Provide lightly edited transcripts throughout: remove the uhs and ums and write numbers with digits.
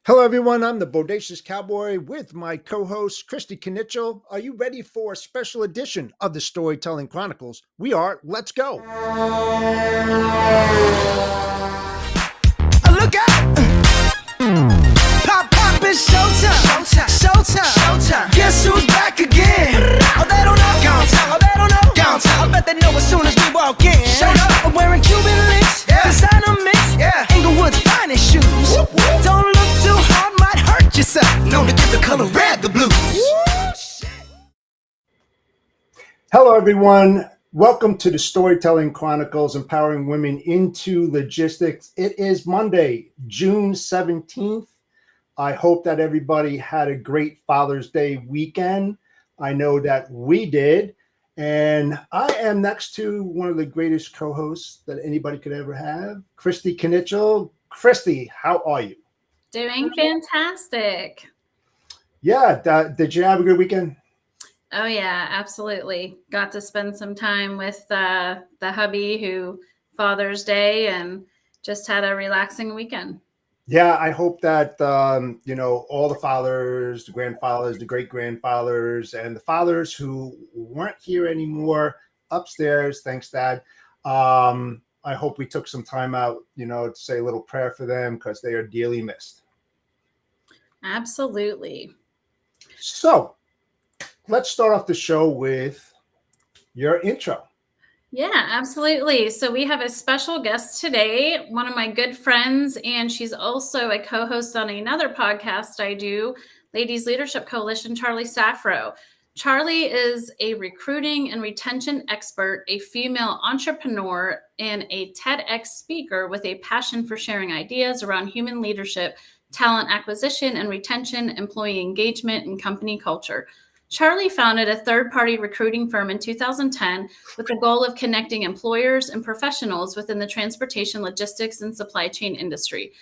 Hello, everyone. I'm the Bodacious Cowboy with my co-host, Kristy. Are you ready for a special edition of the Storytelling Chronicles? We are. Let's go. Look out! Pop, pop, it's showtime. Showtime. Showtime. Guess who's back again? Oh, they don't know. Gone tell. Oh, they don't know. Gone tell. I bet they know as soon as we walk in. Showed up. I'm wearing Cuban links. Yeah. Designer mix. Yeah. Inglewood's finest shoes. Whoop, whoop. Don't look too hard, might hurt yourself. Known to give the color red the blues. Hello, everyone. Welcome to the Storytelling Chronicles, empowering women into logistics. It is Monday, June 17th. I hope that everybody had a great Father's Day weekend. I know that we did. And I am next to one of the greatest co-hosts that anybody could ever have, Kristy. Kristy, how are you? Doing fantastic. Yeah, did you have a good weekend? Oh, yeah, absolutely. Got to spend some time with the hubby who Father's Day and just had a relaxing weekend. Yeah, I hope that, all the fathers, the grandfathers, the great-grandfathers, and the fathers who weren't here anymore upstairs, thanks, Dad. I hope we took some time out, to say a little prayer for them because they are dearly missed. Absolutely. So let's start off the show with your intro. Yeah, absolutely. So we have a special guest today, one of my good friends, and she's also a co-host on another podcast I do, Ladies Leadership Coalition, Charlie Saffro. Charlie is a recruiting and retention expert, a female entrepreneur, and a TEDx speaker with a passion for sharing ideas around human leadership, talent acquisition and retention, employee engagement, and company culture. Charlie founded a third-party recruiting firm in 2010 with the goal of connecting employers and professionals within the transportation, logistics, and supply chain industry.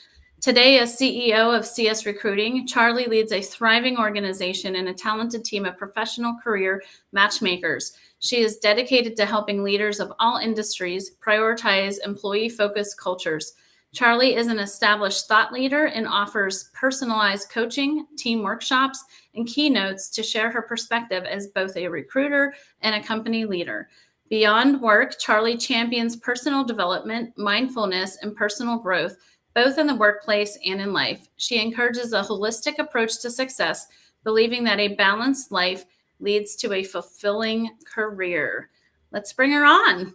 Today, as CEO of CS Recruiting, Charlie leads a thriving organization and a talented team of professional career matchmakers. She is dedicated to helping leaders of all industries prioritize employee-focused cultures. Charlie is an established thought leader and offers personalized coaching, team workshops, and keynotes to share her perspective as both a recruiter and a company leader. Beyond work, Charlie champions personal development, mindfulness, and personal growth, both in the workplace and in life. She encourages a holistic approach to success, believing that a balanced life leads to a fulfilling career. Let's bring her on.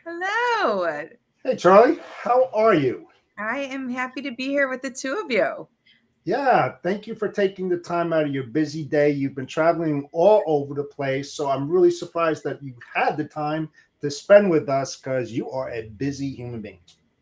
Hello. Hey, Charlie, how are you? I am happy to be here with the two of you. Yeah, thank you for taking the time out of your busy day. You've been traveling all over the place, so I'm really surprised that you had the time to spend with us because you are a busy human being.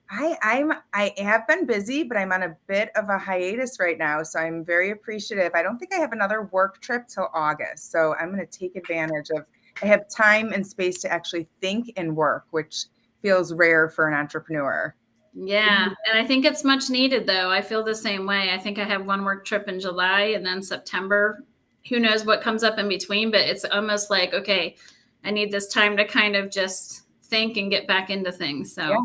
I have been busy, but I'm on a bit of a hiatus right now, so I'm very appreciative. I don't think I have another work trip till August, so I'm going to take advantage of. I have time and space to actually think and work, which feels rare for an entrepreneur. Yeah, and I think it's much needed, though. I feel the same way. I think I have one work trip in July and then September. Who knows what comes up in between, but it's almost like, okay, I need this time to kind of just think and get back into things. So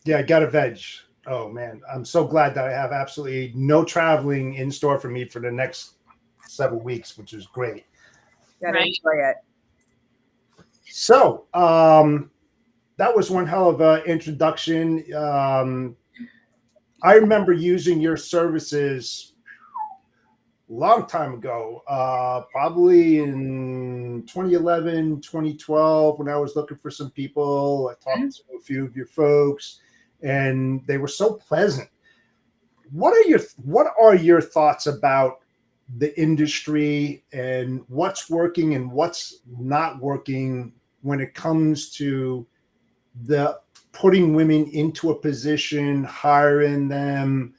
yeah, I got a veg. Oh, man, I'm so glad that I have absolutely no traveling in store for me for the next several weeks, which is great. Gotta enjoy it. So, that was one hell of an introduction. I remember using your services a long time ago, probably in 2011, 2012, when I was looking for some people. I talked to a few of your folks, and they were so pleasant. What are your thoughts about the industry and what's working and what's not working when it comes to the putting women into a position, hiring them,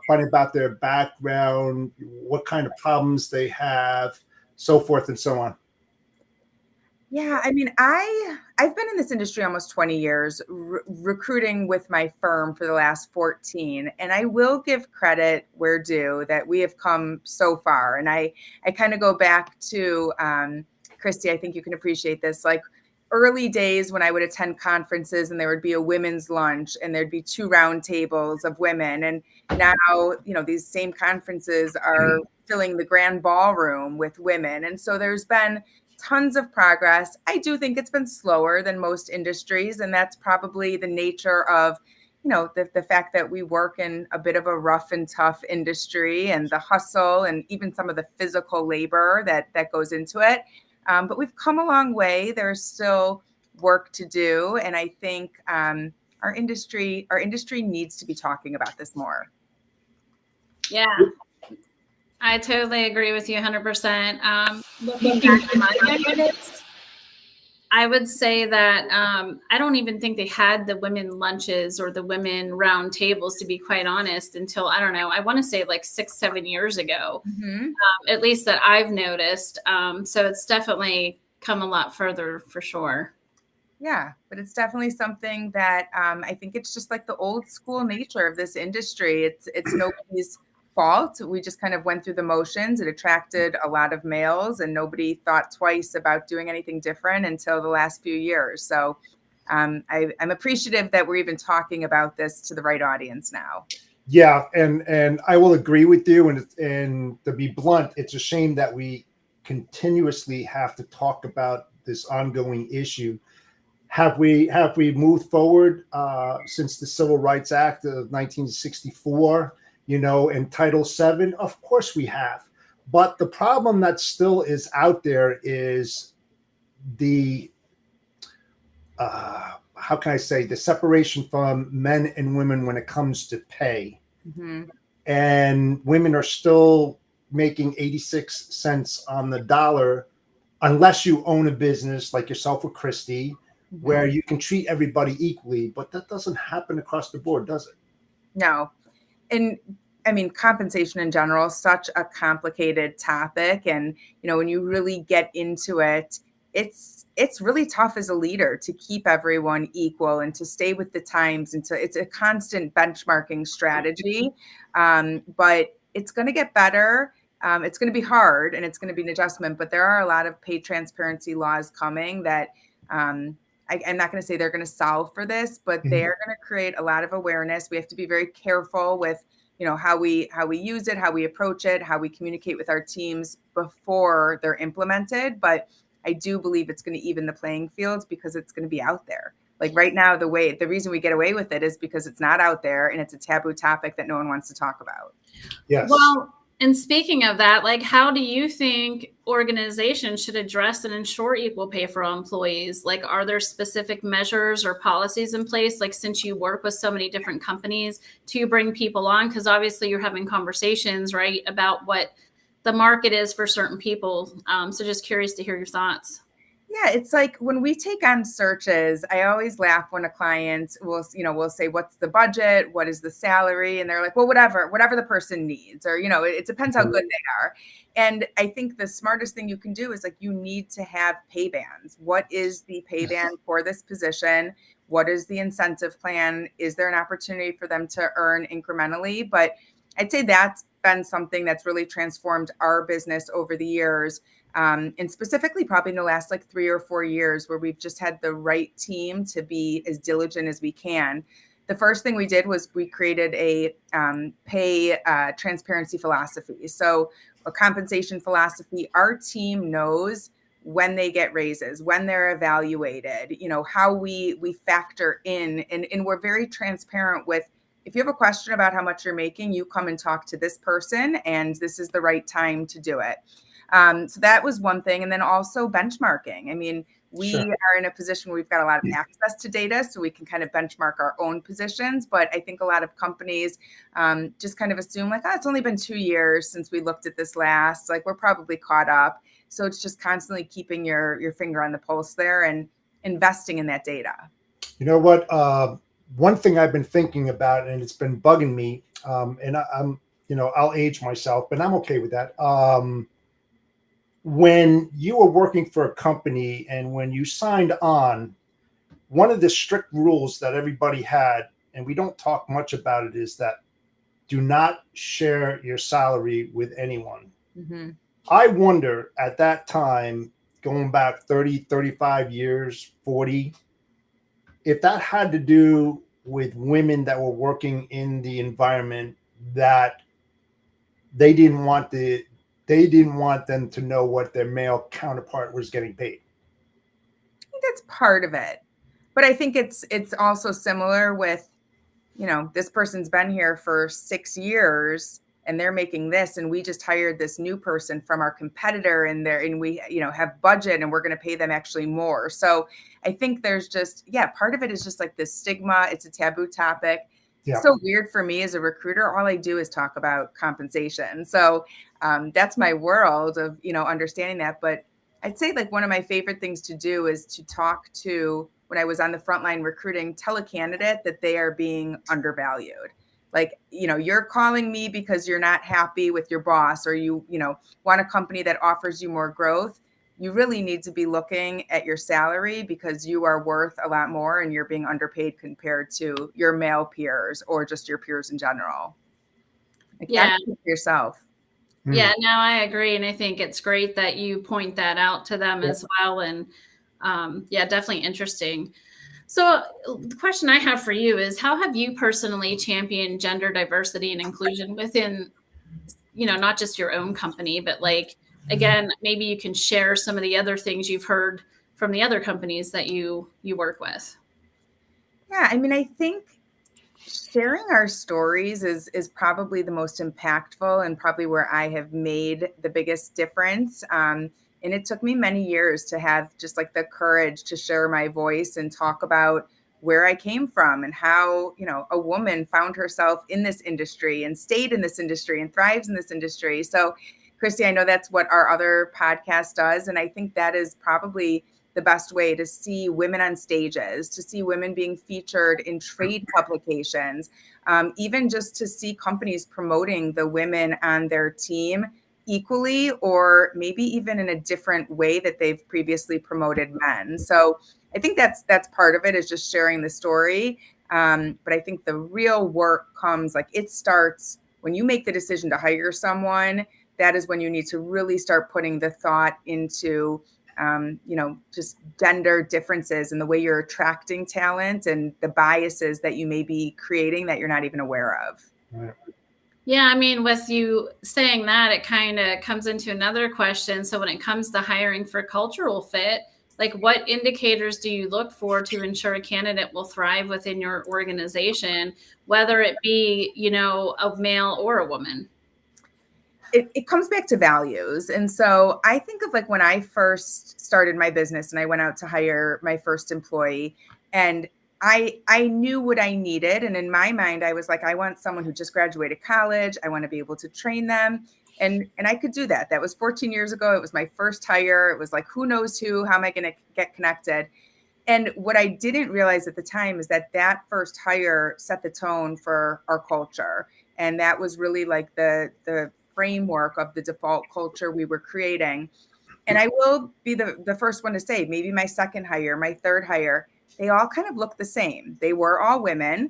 finding about their background, what kind of problems they have, so forth and so on? Yeah, I mean, I've been in this industry almost 20 years, recruiting with my firm for the last 14, and I will give credit where due that we have come so far. And I kind of go back to Kristy. I think you can appreciate this. Like early days when I would attend conferences and there would be a women's lunch and there'd be 2 round tables of women. And now, these same conferences are filling the grand ballroom with women. And so there's been tons of progress. I do think it's been slower than most industries. And that's probably the nature of, the fact that we work in a bit of a rough and tough industry and the hustle and even some of the physical labor that goes into it. But we've come a long way. There's still work to do. And I think our industry needs to be talking about this more. Yeah, I totally agree with you 100%. Looking back at my candidates, I would say that I don't even think they had the women lunches or the women round tables, to be quite honest, until, I don't know, I want to say like 6-7 years ago, at least that I've noticed. So it's definitely come a lot further for sure. Yeah, but it's definitely something that I think it's just like the old school nature of this industry. It's nobody's fault. We just kind of went through the motions. It attracted a lot of males and nobody thought twice about doing anything different until the last few years. So I'm appreciative that we're even talking about this to the right audience now. Yeah, and I will agree with you. And to be blunt, it's a shame that we continuously have to talk about this ongoing issue. Have we moved forward since the Civil Rights Act of 1964? And Title VII? Of course we have. But the problem that still is out there is the how can I say, the separation from men and women when it comes to pay. And women are still making 86 cents on the dollar unless you own a business like yourself or Kristy, where you can treat everybody equally. But that doesn't happen across the board, does it? No. And I mean, compensation in general is such a complicated topic. And, when you really get into it, it's really tough as a leader to keep everyone equal and to stay with the times. And it's a constant benchmarking strategy. But it's going to get better. It's going to be hard and it's going to be an adjustment. But there are a lot of pay transparency laws coming that I'm not going to say they're going to solve for this, but they're going to create a lot of awareness. We have to be very careful with, how we use it, how we approach it, how we communicate with our teams before they're implemented. But I do believe it's going to even the playing fields because it's going to be out there. Like right now, the reason we get away with it is because it's not out there and it's a taboo topic that no one wants to talk about. Yes. Well, and speaking of that, like, how do you think organizations should address and ensure equal pay for all employees? Like, are there specific measures or policies in place? Like, since you work with so many different companies, to bring people on? Because obviously you're having conversations, right, about what the market is for certain people. So just curious to hear your thoughts. Yeah, it's like when we take on searches, I always laugh when a client will say, what's the budget? What is the salary? And they're like, well, whatever the person needs, or, it depends how good they are. And I think the smartest thing you can do is like, you need to have pay bands. What is the pay band for this position? What is the incentive plan? Is there an opportunity for them to earn incrementally? But I'd say that's been something that's really transformed our business over the years. And specifically probably in the last like 3 or 4 years where we've just had the right team to be as diligent as we can. The first thing we did was we created a pay transparency philosophy. So a compensation philosophy, our team knows when they get raises, when they're evaluated, how we factor in, and we're very transparent with, if you have a question about how much you're making, you come and talk to this person and this is the right time to do it. So that was one thing. And then also benchmarking. I mean, we are in a position where we've got a lot of access to data, so we can kind of benchmark our own positions. But I think a lot of companies just kind of assume like, it's only been 2 years since we looked at this last, like we're probably caught up. So it's just constantly keeping your finger on the pulse there and investing in that data. You know what? One thing I've been thinking about, and it's been bugging me, and I'm, I'll age myself, but I'm okay with that. When you were working for a company and when you signed on, one of the strict rules that everybody had, and we don't talk much about it, is that do not share your salary with anyone. I wonder at that time going back 30, 35 years, 40, if that had to do with women that were working in the environment that they didn't want them to know what their male counterpart was getting paid. I think that's part of it. But I think it's also similar with, this person's been here for 6 years and they're making this, and we just hired this new person from our competitor, and we, have budget and we're going to pay them actually more. So I think there's just, part of it is just like this stigma. It's a taboo topic. Yeah. So weird for me as a recruiter. All I do is talk about compensation. So that's my world of, understanding that. But I'd say like one of my favorite things to do is to talk to, when I was on the front line recruiting, tell a candidate that they are being undervalued. Like, you're calling me because you're not happy with your boss, or you want a company that offers you more growth. You really need to be looking at your salary, because you are worth a lot more and you're being underpaid compared to your male peers or just your peers in general. Like, advocate for yourself. Yeah, no, I agree. And I think it's great that you point that out to them as well. And definitely interesting. So the question I have for you is, how have you personally championed gender diversity and inclusion within, not just your own company, but like, again, maybe you can share some of the other things you've heard from the other companies that you work with. Yeah, I mean, I think sharing our stories is probably the most impactful, and probably where I have made the biggest difference. And it took me many years to have just like the courage to share my voice and talk about where I came from and how, a woman found herself in this industry and stayed in this industry and thrives in this industry. So, Kristy, I know that's what our other podcast does. And I think that is probably the best way to see women on stages, to see women being featured in trade publications, even just to see companies promoting the women on their team equally, or maybe even in a different way that they've previously promoted men. So I think that's part of it, is just sharing the story. But I think the real work comes, like, it starts when you make the decision to hire someone. That is when you need to really start putting the thought into, just gender differences and the way you're attracting talent and the biases that you may be creating that you're not even aware of. Right. Yeah, I mean, with you saying that, it kind of comes into another question. So when it comes to hiring for cultural fit, like, what indicators do you look for to ensure a candidate will thrive within your organization, whether it be, a male or a woman? It comes back to values. And so I think of like when I first started my business and I went out to hire my first employee, and I knew what I needed. And in my mind, I was like, I want someone who just graduated college. I want to be able to train them. And I could do that. That was 14 years ago. It was my first hire. It was like, who knows who, how am I going to get connected? And what I didn't realize at the time is that first hire set the tone for our culture. And that was really like the framework of the default culture we were creating. And I will be the first one to say, maybe my second hire, my third hire, they all kind of look the same. They were all women,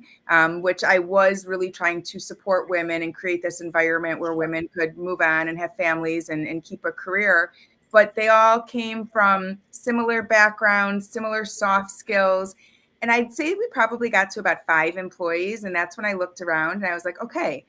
which I was really trying to support women and create this environment where women could move on and have families and keep a career. But they all came from similar backgrounds, similar soft skills. And I'd say we probably got to about 5 employees. And that's when I looked around and I was like, okay,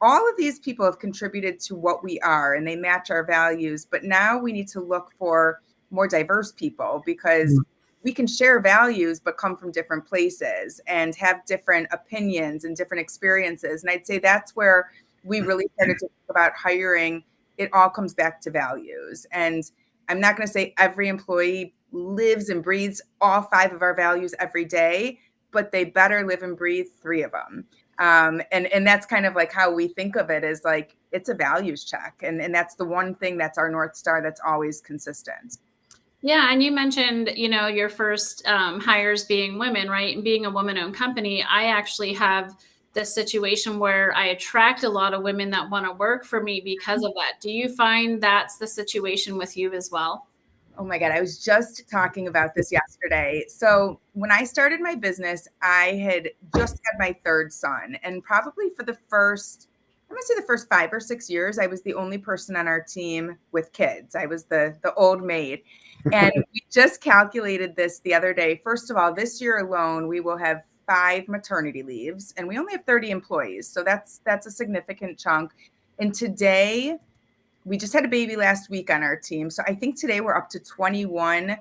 all of these people have contributed to what we are and they match our values. But now we need to look for more diverse people, because we can share values, but come from different places and have different opinions and different experiences. And I'd say that's where we really started to think about hiring. It all comes back to values. And I'm not going to say every employee lives and breathes all 5 of our values every day, but they better live and breathe 3 of them. And that's kind of like how we think of it, is like, it's a values check. And that's the one thing that's our North Star that's always consistent. Yeah. And you mentioned, your first hires being women, right? And being a woman-owned company, I actually have this situation where I attract a lot of women that want to work for me because of that. Do you find that's the situation with you as well? Oh my God, I was just talking about this yesterday. So when I started my business, I had just had my 3rd son. And probably for the first, going to say the first 5 or 6 years, I was the only person on our team with kids. I was the old maid. And we just calculated this the other day. First of all, this year alone, we will have 5 maternity leaves, and we only have 30 employees. So that's a significant chunk. And today, we just had a baby last week on our team. So I think today we're up to 21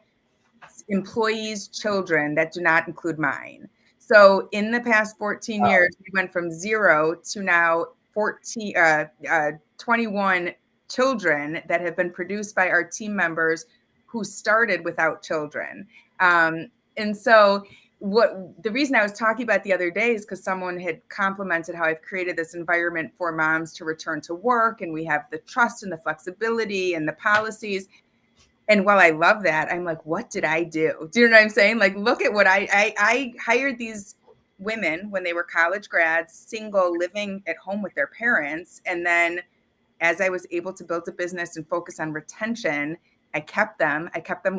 employees' children that do not include mine. So in the past 14 years, we went from 0 to now 21 children that have been produced by our team members who started without children. And so the reason I was talking about the other day is because someone had complimented how I've created this environment for moms to return to work, and we have the trust and the flexibility and the policies. And while I love that, I'm like, what did I do? Do you know what I'm saying? Like, look at what I hired these women when they were college grads, single, living at home with their parents. And then as I was able to build a business and focus on retention, I kept them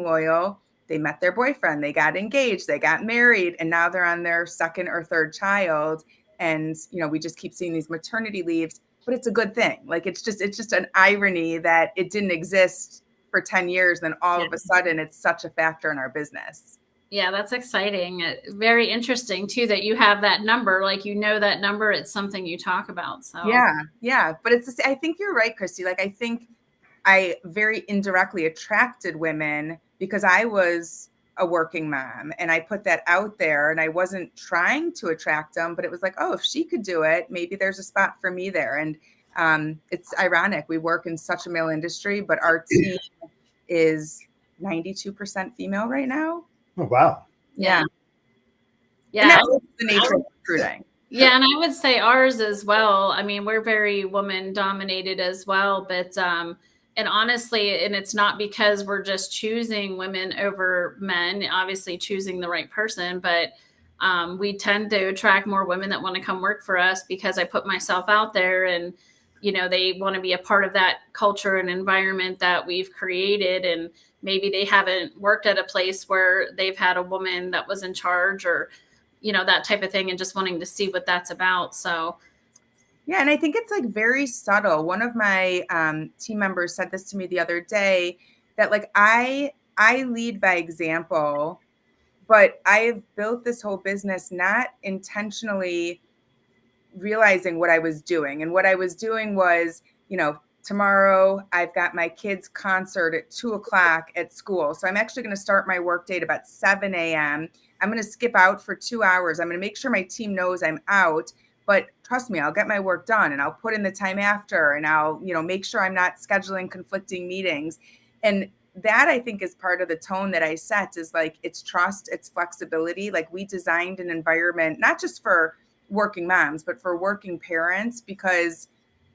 loyal. They met their boyfriend, they got engaged, they got married, and now they're on their second or third child. And, we just keep seeing these maternity leaves, but it's a good thing. Like, it's just an irony that it didn't exist for 10 years. Then all of a sudden it's such a factor in our business. Yeah, that's exciting. Very interesting too, that you have that number, like, that number, it's something you talk about. So yeah. But I think you're right, Kristy. Like, I think I very indirectly attracted women because I was a working mom, and I put that out there, and I wasn't trying to attract them, but it was like, oh, if she could do it, maybe there's a spot for me there. And it's ironic. We work in such a male industry, but our team is 92% female right now. Oh, wow. Yeah. And that's the nature of recruiting. Yeah. And I would say ours as well. I mean, we're very woman dominated as well, but, and honestly, and it's not because we're just choosing women over men, obviously choosing the right person, but we tend to attract more women that want to come work for us because I put myself out there, and, they want to be a part of that culture and environment that we've created. And maybe they haven't worked at a place where they've had a woman that was in charge, or, that type of thing, and just wanting to see what that's about. So yeah, and I think it's like very subtle. One of my team members said this to me the other day, that like I lead by example, but I've built this whole business not intentionally realizing what I was doing. And what I was doing was, tomorrow I've got my kids' concert at 2:00 at school. So I'm actually going to start my work day at about 7 a.m. I'm going to skip out for 2 hours. I'm going to make sure my team knows I'm out. But trust me, I'll get my work done, and I'll put in the time after, and I'll, make sure I'm not scheduling conflicting meetings. And that, I think, is part of the tone that I set, is like, it's trust, it's flexibility. Like, we designed an environment, not just for working moms, but for working parents, because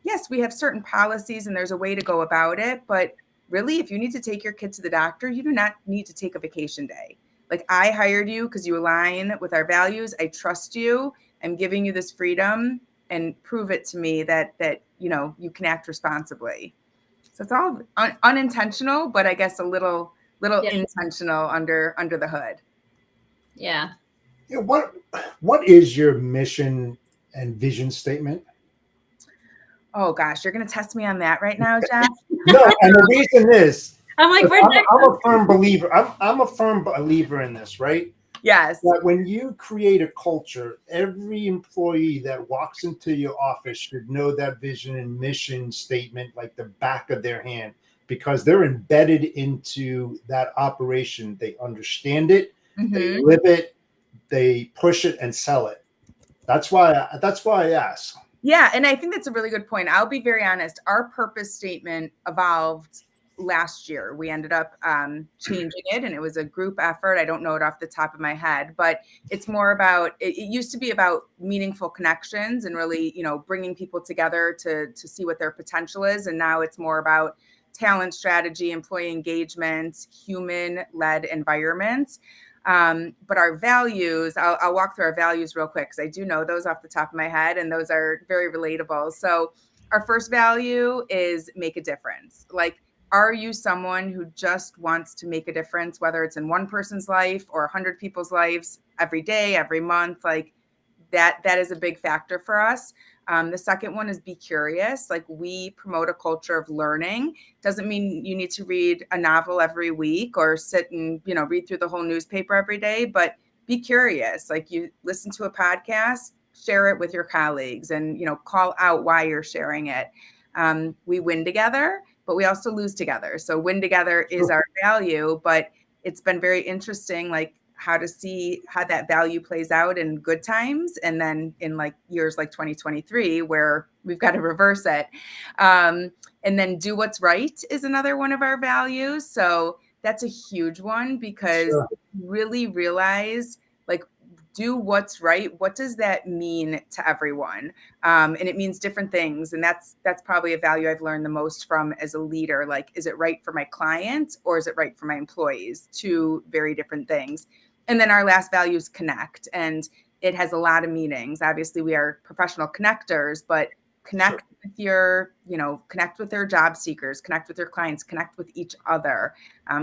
yes, we have certain policies and there's a way to go about it. But really, if you need to take your kid to the doctor, you do not need to take a vacation day. Like, I hired you because you align with our values. I trust you. I'm giving you this freedom, and prove it to me that you can act responsibly. So it's all unintentional, but I guess a little intentional under the hood. Yeah. What is your mission and vision statement? Oh gosh, you're going to test me on that right now, Jeff? No, and the reason is, I'm like, I'm a firm believer. I'm a firm believer in this, right? Yes. That when you create a culture, every employee that walks into your office should know that vision and mission statement like the back of their hand, because they're embedded into that operation. They understand it, they live it, they push it and sell it. That's why I ask. Yeah, and I think that's a really good point. I'll be very honest. Our purpose statement evolved last year. We ended up changing it, and it was a group effort. I don't know it off the top of my head, but it's more about, it used to be about meaningful connections and really, bringing people together to see what their potential is. And now it's more about talent strategy, employee engagement, human-led environments. But our values, I'll walk through our values real quick, because I do know those off the top of my head, and those are very relatable. So our first value is make a difference. Like, are you someone who just wants to make a difference, whether it's in one person's life or 100 people's lives every day, every month? Like, that is a big factor for us. The second one is be curious. Like, we promote a culture of learning. Doesn't mean you need to read a novel every week or sit and, read through the whole newspaper every day, but be curious. Like, you listen to a podcast, share it with your colleagues and, call out why you're sharing it. We win together, but we also lose together. So win together is our value, but it's been very interesting, like, how to see how that value plays out in good times. And then in like years like 2023, where we've got to reverse it. And then do what's right is another one of our values. So that's a huge one, because Sure. really realize, like, do what's right. What does that mean to everyone? And it means different things. And that's probably a value I've learned the most from as a leader. Like, is it right for my client or is it right for my employees? Two very different things. And then our last value is connect. And it has a lot of meanings. Obviously, we are professional connectors, but connect with connect with their job seekers, connect with your clients, connect with each other,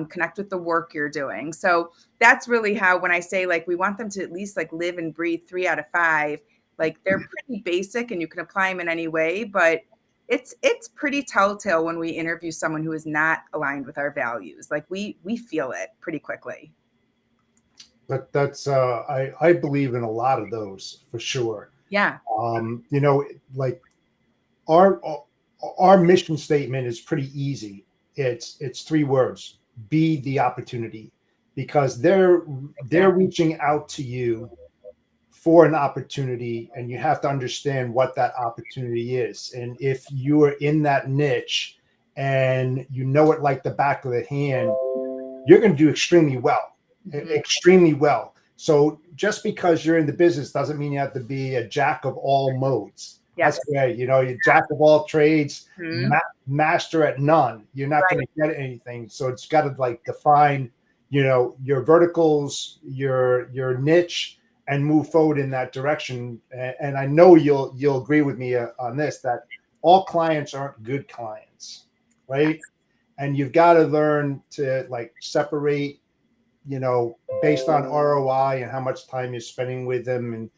connect with the work you're doing. So that's really how, when I say, like, we want them to at least like live and breathe 3 out of 5, like, they're pretty basic and you can apply them in any way, but it's pretty telltale when we interview someone who is not aligned with our values. Like, we feel it pretty quickly. But that's I believe in a lot of those for sure. Yeah. Like our mission statement is pretty easy. It's 3 words: be the opportunity, because they're reaching out to you for an opportunity, and you have to understand what that opportunity is. And if you are in that niche and you know it like the back of the hand, you're going to do extremely well. Extremely well. So just because you're in the business doesn't mean you have to be a jack of all modes. Yes. That's great. You're jack of all trades, master at none. You're not going to get anything. So it's got to like define, your verticals, your niche, and move forward in that direction. And I know you'll agree with me on this, that all clients aren't good clients, right? And you've got to learn to like separate, based on ROI and how much time you're spending with them and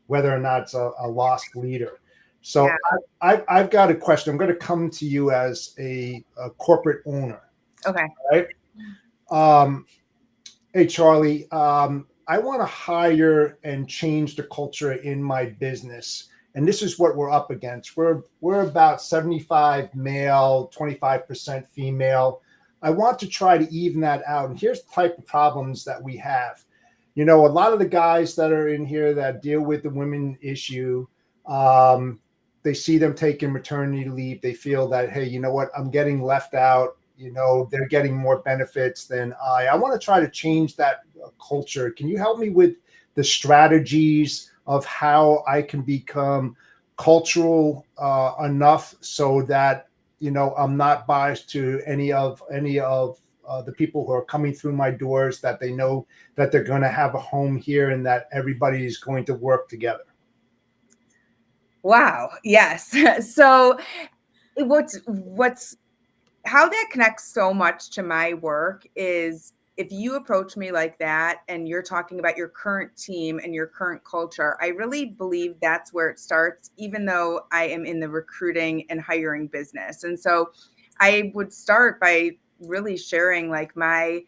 whether or not it's a lost leader. So yeah. I've got a question. I'm going to come to you as a corporate owner. Okay. Right. Hey, Charlie, I want to hire and change the culture in my business. And this is what we're up against. We're about 75 male, 25% female. I want to try to even that out. And here's the type of problems that we have. A lot of the guys that are in here that deal with the women issue, they see them taking maternity leave. They feel that, hey, you know what? I'm getting left out. They're getting more benefits than I. I want to try to change that culture. Can you help me with the strategies of how I can become cultural enough so that I'm not biased to any of the people who are coming through my doors, that they know that they're going to have a home here and that everybody is going to work together? Wow. Yes. So how that connects so much to my work is, if you approach me like that and you're talking about your current team and your current culture, I really believe that's where it starts, even though I am in the recruiting and hiring business. And so I would start by really sharing like my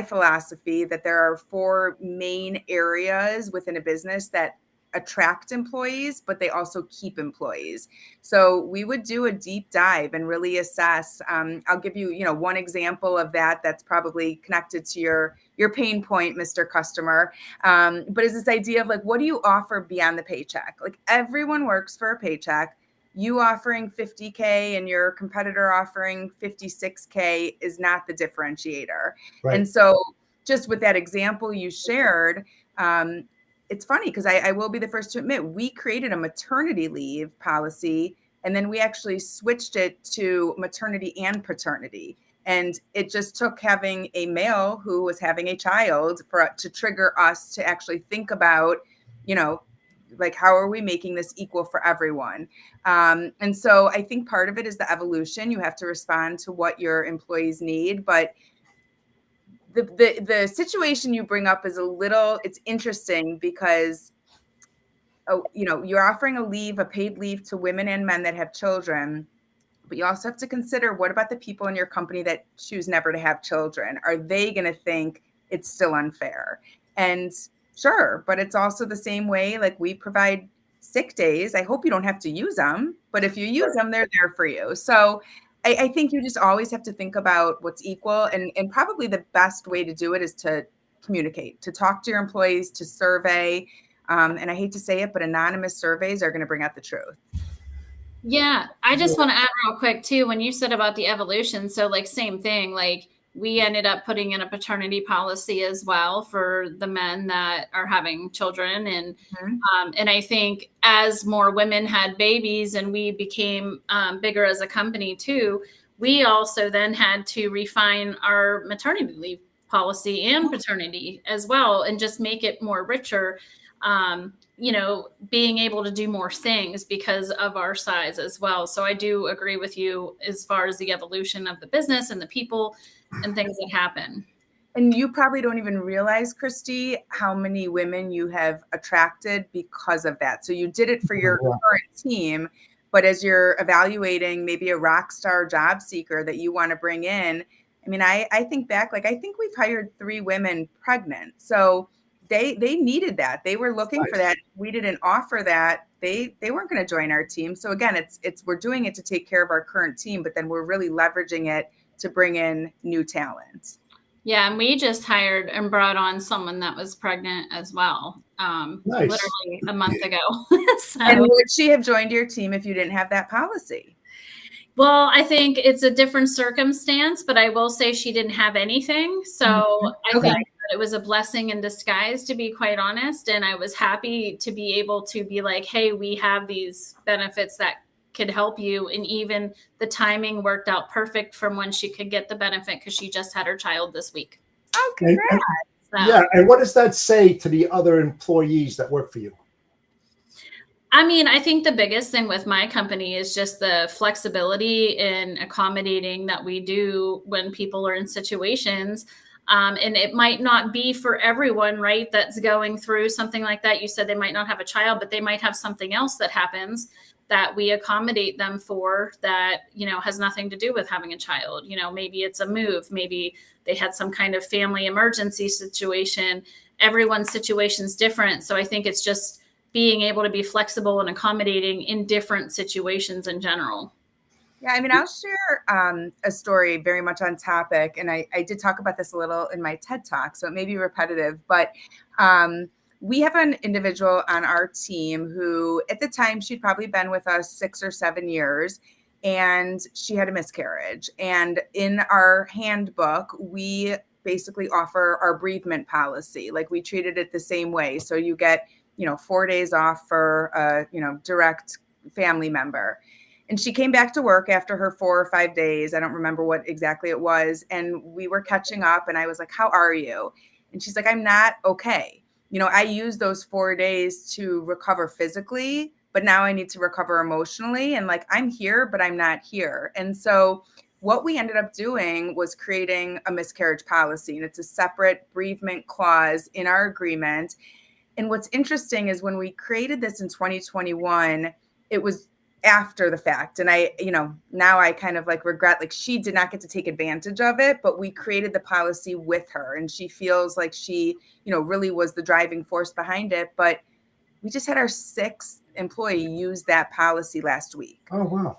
philosophy that there are 4 main areas within a business that attract employees, but they also keep employees. So we would do a deep dive and really assess. I'll give you, one example of that that's probably connected to your pain point, Mr. Customer. But is this idea of like, what do you offer beyond the paycheck? Like, everyone works for a paycheck. You offering 50K and your competitor offering 56K is not the differentiator. Right. And so just with that example you shared, it's funny because I will be the first to admit, we created a maternity leave policy and then we actually switched it to maternity and paternity. And it just took having a male who was having a child to trigger us to actually think about, like, how are we making this equal for everyone? And so I think part of it is the evolution. You have to respond to what your employees need, but the situation you bring up is it's interesting because you're offering a paid leave to women and men that have children, but you also have to consider, what about the people in your company that choose never to have children? Are they going to think it's still unfair? And sure, but it's also the same way, like we provide sick days. I hope you don't have to use them, but if you use them, they're there for you. So I think you just always have to think about what's equal, and probably the best way to do it is to communicate, to talk to your employees, to survey. And I hate to say it, but anonymous surveys are going to bring out the truth. Yeah, I just want to add real quick too, when you said about the evolution, so like same thing, like we ended up putting in a paternity policy as well for the men that are having children. And and I think as more women had babies and we became bigger as a company too, we also then had to refine our maternity leave policy and paternity as well, and just make it more richer. Being able to do more things because of our size as well. So I do agree with you as far as the evolution of the business and the people and things that happen. And you probably don't even realize, Kristy, how many women you have attracted because of that. So you did it for your current team, but as you're evaluating maybe a rock star job seeker that you want to bring in, I mean, I think back, like I think we've hired 3 women pregnant. So they needed that. They were looking for that. We didn't offer that. They weren't going to join our team. So again, it's we're doing it to take care of our current team, but then we're really leveraging it to bring in new talent. Yeah, and we just hired and brought on someone that was pregnant as well, literally a month ago. So, and would she have joined your team if you didn't have that policy? Well, I think it's a different circumstance, but I will say she didn't have anything. So I think it was a blessing in disguise, to be quite honest. And I was happy to be able to be like, hey, we have these benefits that could help you. And even the timing worked out perfect from when she could get the benefit, because she just had her child this week. Oh, congrats. Yeah. And what does that say to the other employees that work for you? I mean, I think the biggest thing with my company is just the flexibility and accommodating that we do when people are in situations. And it might not be for everyone, right, that's going through something like that. You said they might not have a child, but they might have something else that happens that we accommodate them for that, has nothing to do with having a child. Maybe it's a move. Maybe they had some kind of family emergency situation. Everyone's situation is different. So I think it's just being able to be flexible and accommodating in different situations in general. Yeah, I mean, I'll share a story very much on topic. And I did talk about this a little in my TED Talk, so it may be repetitive, but we have an individual on our team who at the time she'd probably been with us 6 or 7 years, and she had a miscarriage. And in our handbook, we basically offer our bereavement policy. Like we treated it the same way. So you get 4 days off for a, direct family member. And she came back to work after her 4 or 5 days. I don't remember what exactly it was. And we were catching up and I was like, how are you? And she's like, I'm not okay. I used those 4 days to recover physically, but now I need to recover emotionally. And like, I'm here, but I'm not here. And so what we ended up doing was creating a miscarriage policy. And it's a separate bereavement clause in our agreement. And what's interesting is when we created this in 2021, it was after the fact. And I, now I kind of like regret, like she did not get to take advantage of it, but we created the policy with her. And she feels like she, really was the driving force behind it. But we just had our 6th employee use that policy last week. Oh, wow.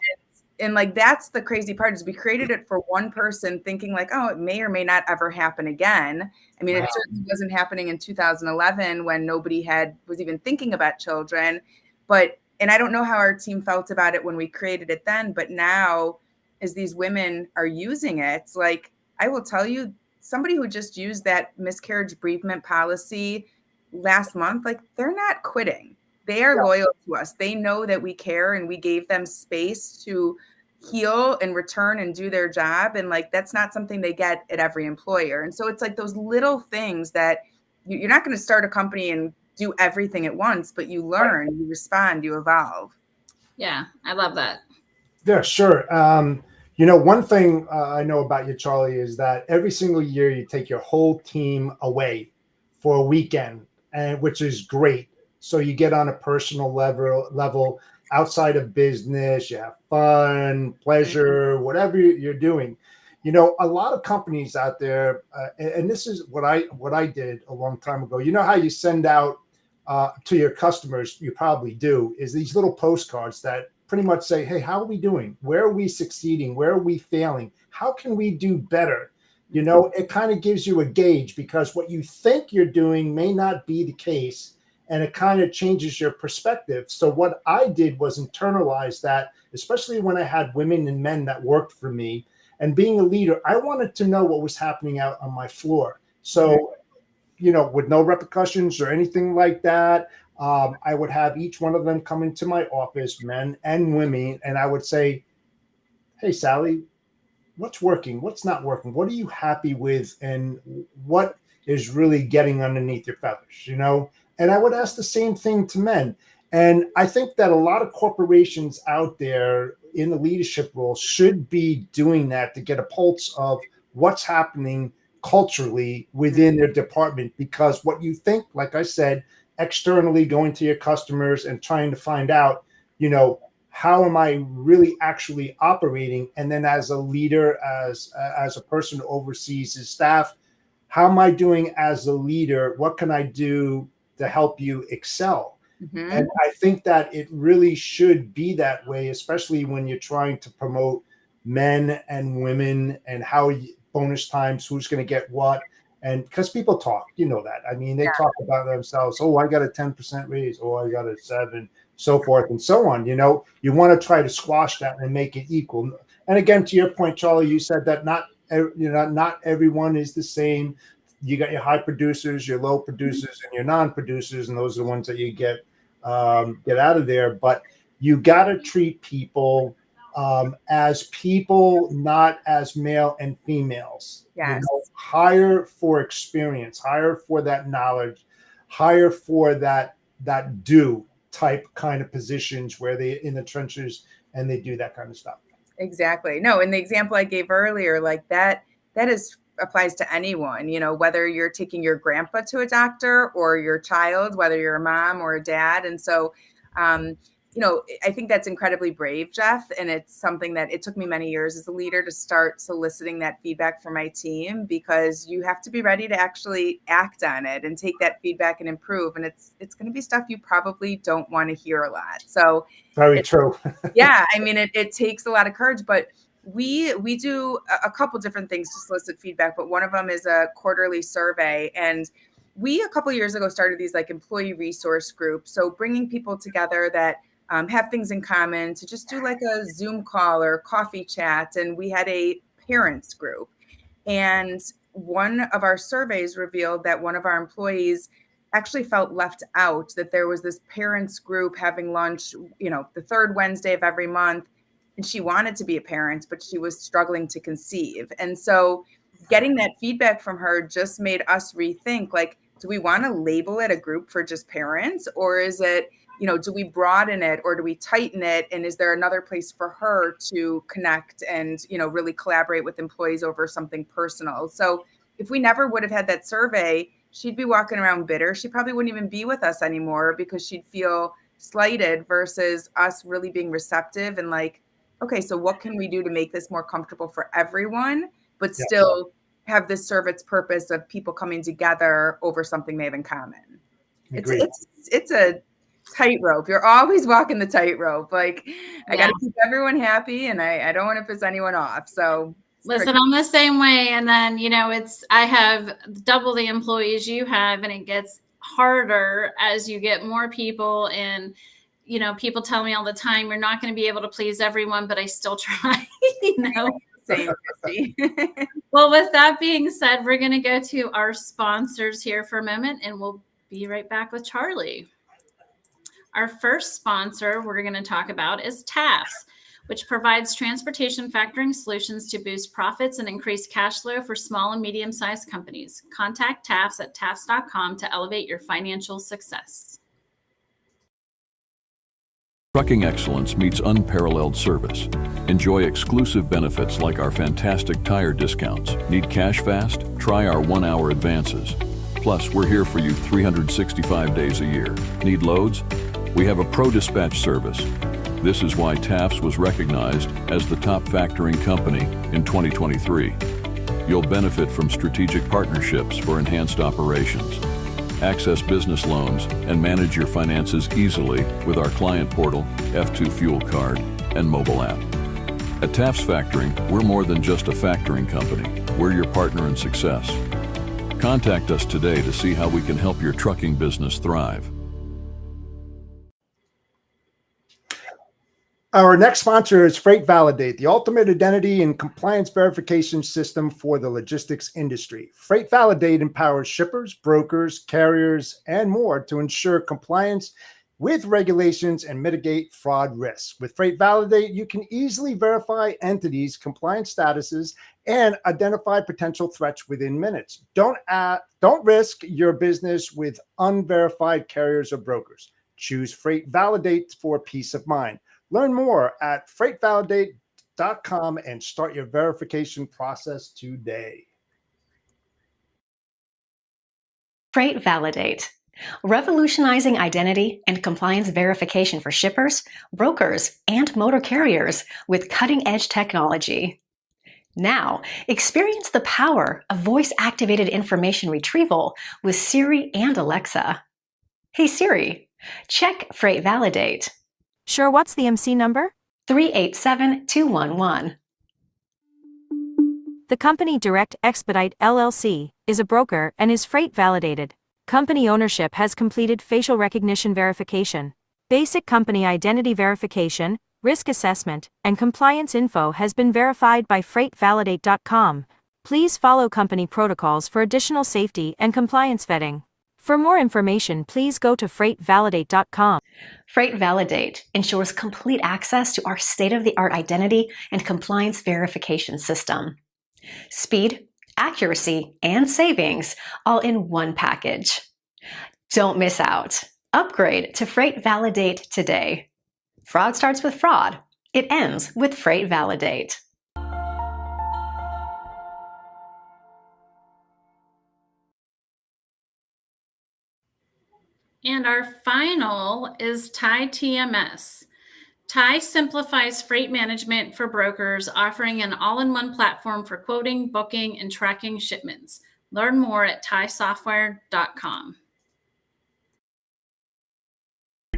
And like, that's the crazy part, is we created it for one person thinking like, oh, it may or may not ever happen again. I mean, It certainly wasn't happening in 2011 when nobody was even thinking about children. And I don't know how our team felt about it when we created it then, but now as these women are using it, like I will tell you, somebody who just used that miscarriage bereavement policy last month, like they're not quitting. They are loyal to us. They know that we care and we gave them space to heal and return and do their job. And like, that's not something they get at every employer. And so it's like those little things that you're not going to start a company and do everything at once, but you learn, you respond, you evolve. Yeah, I love that. Yeah, sure. One thing I know about you, Charlie, is that every single year you take your whole team away for a weekend, and which is great. So you get on a personal level outside of business, you have fun, pleasure, whatever you're doing. You know, a lot of companies out there, and this is what I did a long time ago. You know how you send out to your customers, you probably do, is these little postcards that pretty much say, hey, how are we doing? Where are we succeeding? Where are we failing? How can we do better? You know, it kind of gives you a gauge, because what you think you're doing may not be the case, and it kind of changes your perspective. So what I did was internalize that, especially when I had women and men that worked for me. And being a leader, I wanted to know what was happening out on my floor. So, you know, with no repercussions or anything like that, I would have each one of them come into my office, men and women, and I would say, hey, Sally, what's working? What's not working? What are you happy with? And what is really getting underneath your feathers, you know? And I would ask the same thing to men. And I think that a lot of corporations out there in the leadership role should be doing that to get a pulse of what's happening culturally within their department. Because what you think, like I said, externally going to your customers and trying to find out, you know, how am I really actually operating? And then as a leader, as a person who oversees his staff, how am I doing as a leader? What can I do to help you excel? Mm-hmm. And I think that it really should be that way, especially when you're trying to promote men and women and how bonus times, who's going to get what. And because people talk, you know that. I mean, they talk about themselves. Oh, I got a 10% raise. Oh, I got a 7, so forth and so on. You know, you want to try to squash that and make it equal. And again, to your point, Charlie, you said that not everyone is the same. You got your high producers, your low producers, and your non-producers, and those are the ones that you get out of there. But you got to treat people as people, not as male and females. Yes. You know, hire for experience, hire for that knowledge, hire for that do type kind of positions where they in the trenches and they do that kind of stuff. Exactly. No, and the example I gave earlier, like that applies to anyone, you know, whether you're taking your grandpa to a doctor or your child, whether you're a mom or a dad. And so, you know, I think that's incredibly brave, Jeff. And it's something that it took me many years as a leader to start soliciting that feedback from my team, because you have to be ready to actually act on it and take that feedback and improve. And it's going to be stuff you probably don't want to hear a lot. So very true. Yeah. I mean, it takes a lot of courage, but we do a couple different things to solicit feedback, but one of them is a quarterly survey. And we, a couple of years ago, started these like employee resource groups. So bringing people together that have things in common to just do like a Zoom call or coffee chat. And we had a parents group. And one of our surveys revealed that one of our employees actually felt left out, that there was this parents group having lunch, you know, the third Wednesday of every month. And she wanted to be a parent, but she was struggling to conceive. And so getting that feedback from her just made us rethink, like, do we want to label it a group for just parents? Or is it, you know, do we broaden it or do we tighten it? And is there another place for her to connect and, you know, really collaborate with employees over something personal? So if we never would have had that survey, she'd be walking around bitter. She probably wouldn't even be with us anymore because she'd feel slighted, versus us really being receptive and like, okay, so what can we do to make this more comfortable for everyone, but still have this serve its purpose of people coming together over something they have in common? It's a tightrope. You're always walking the tightrope. Like, I got to keep everyone happy, and I don't want to piss anyone off. So listen, I'm the same way. And then, you know, I have double the employees you have, and it gets harder as you get more people. And, you know, people tell me all the time, you're not going to be able to please everyone, but I still try, you know. Same, Kristy. Well, with that being said, we're going to go to our sponsors here for a moment, and we'll be right back with Charlie. Our first sponsor we're going to talk about is TAFS, which provides transportation factoring solutions to boost profits and increase cash flow for small and medium-sized companies. Contact TAFS at tafs.com to elevate your financial success. Trucking excellence meets unparalleled service. Enjoy exclusive benefits like our fantastic tire discounts. Need cash fast? Try our 1-hour advances. Plus, we're here for you 365 days a year. Need loads? We have a pro dispatch service. This is why TAFS was recognized as the top factoring company in 2023. You'll benefit from strategic partnerships for enhanced operations. Access business loans and manage your finances easily with our client portal, F2 Fuel Card, and mobile app. At TAFS Factoring, we're more than just a factoring company. We're your partner in success. Contact us today to see how we can help your trucking business thrive. Our next sponsor is Freight Validate, the ultimate identity and compliance verification system for the logistics industry. Freight Validate empowers shippers, brokers, carriers, and more to ensure compliance with regulations and mitigate fraud risks. With Freight Validate, you can easily verify entities' compliance statuses and identify potential threats within minutes. Don't risk your business with unverified carriers or brokers. Choose Freight Validate for peace of mind. Learn more at freightvalidate.com and start your verification process today. Freight Validate, revolutionizing identity and compliance verification for shippers, brokers, and motor carriers with cutting-edge technology. Now, experience the power of voice-activated information retrieval with Siri and Alexa. Hey Siri, check Freight Validate. Sure, what's the MC number? 387211. The company Direct Expedite LLC is a broker and is freight validated. Company ownership has completed facial recognition verification. Basic company identity verification, risk assessment, and compliance info has been verified by freightvalidate.com. Please follow company protocols for additional safety and compliance vetting. For more information, please go to freightvalidate.com. Freight Validate ensures complete access to our state-of-the-art identity and compliance verification system. Speed, accuracy, and savings all in one package. Don't miss out. Upgrade to Freight Validate today. Fraud starts with fraud. It ends with Freight Validate. And our final is TIE TMS. TIE simplifies freight management for brokers, offering an all-in-one platform for quoting, booking, and tracking shipments. Learn more at tiesoftware.com.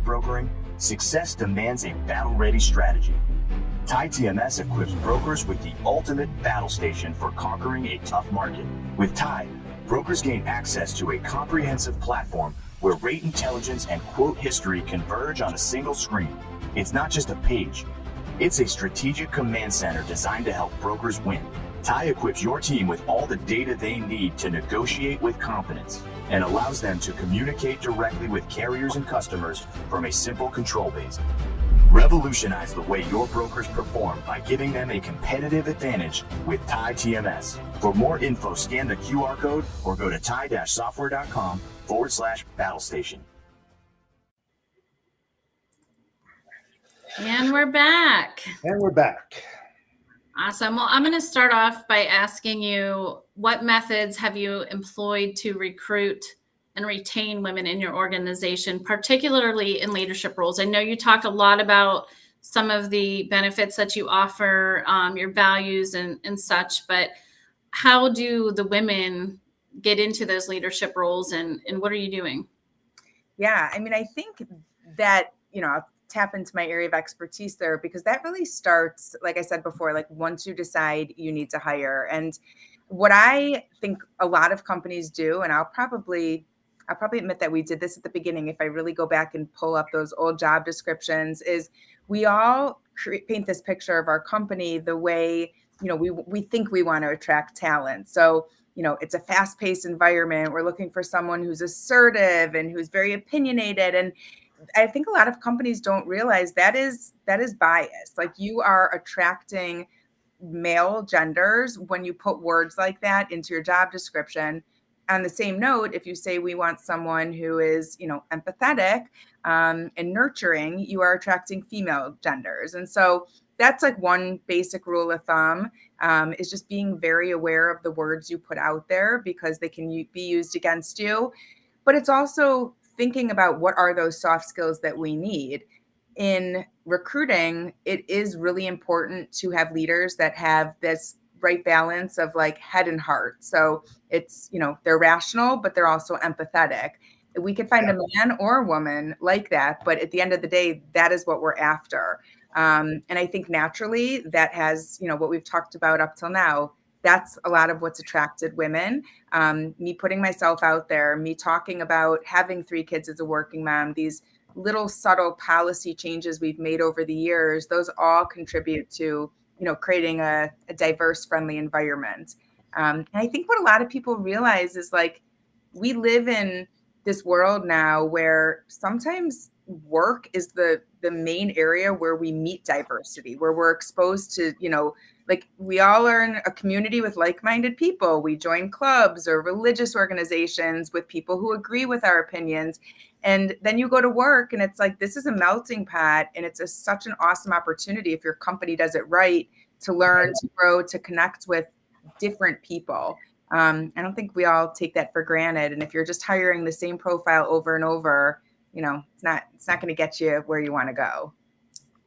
Brokering, success demands a battle-ready strategy. TIE TMS equips brokers with the ultimate battle station for conquering a tough market. With TIE, brokers gain access to a comprehensive platform where rate intelligence and quote history converge on a single screen. It's not just a page, it's a strategic command center designed to help brokers win. TIE equips your team with all the data they need to negotiate with confidence and allows them to communicate directly with carriers and customers from a simple control base. Revolutionize the way your brokers perform by giving them a competitive advantage with TIE TMS. For more info, scan the QR code or go to tie-software.com/battlestation. And we're back. And we're back. Awesome. Well, I'm going to start off by asking you, what methods have you employed to recruit and retain women in your organization, particularly in leadership roles? I know you talked a lot about some of the benefits that you offer, your values and such, but how do the women get into those leadership roles, and what are you doing? Yeah, I mean, I think that, I'll tap into my area of expertise there, because that really starts, like I said before, like once you decide you need to hire. And what I think a lot of companies do, and I'll probably admit that we did this at the beginning, if I really go back and pull up those old job descriptions, is we all paint this picture of our company the way, we think we want to attract talent. So, it's a fast-paced environment. We're looking for someone who's assertive and who's very opinionated. And I think a lot of companies don't realize that is biased. Like, you are attracting male genders when you put words like that into your job description. On the same note, if you say we want someone who is, empathetic and nurturing, you are attracting female genders. And so that's like one basic rule of thumb, is just being very aware of the words you put out there because they can be used against you. But it's also thinking about what are those soft skills that we need. In recruiting, it is really important to have leaders that have this right balance of like head and heart. So it's, they're rational, but they're also empathetic. We could find a man or a woman like that, but at the end of the day, that is what we're after. And I think naturally that has, what we've talked about up till now, that's a lot of what's attracted women. Me putting myself out there, me talking about having 3 kids as a working mom, these little subtle policy changes we've made over the years, those all contribute to, creating a diverse, friendly environment. And I think what a lot of people realize is like, we live in this world now where sometimes work is the main area where we meet diversity, where we're exposed to, like we all are in a community with like-minded people. We join clubs or religious organizations with people who agree with our opinions. And then you go to work and it's like, this is a melting pot. And it's such an awesome opportunity if your company does it right to learn, to grow, to connect with different people. I don't think we all take that for granted. And if you're just hiring the same profile over and over, it's not going to get you where you want to go.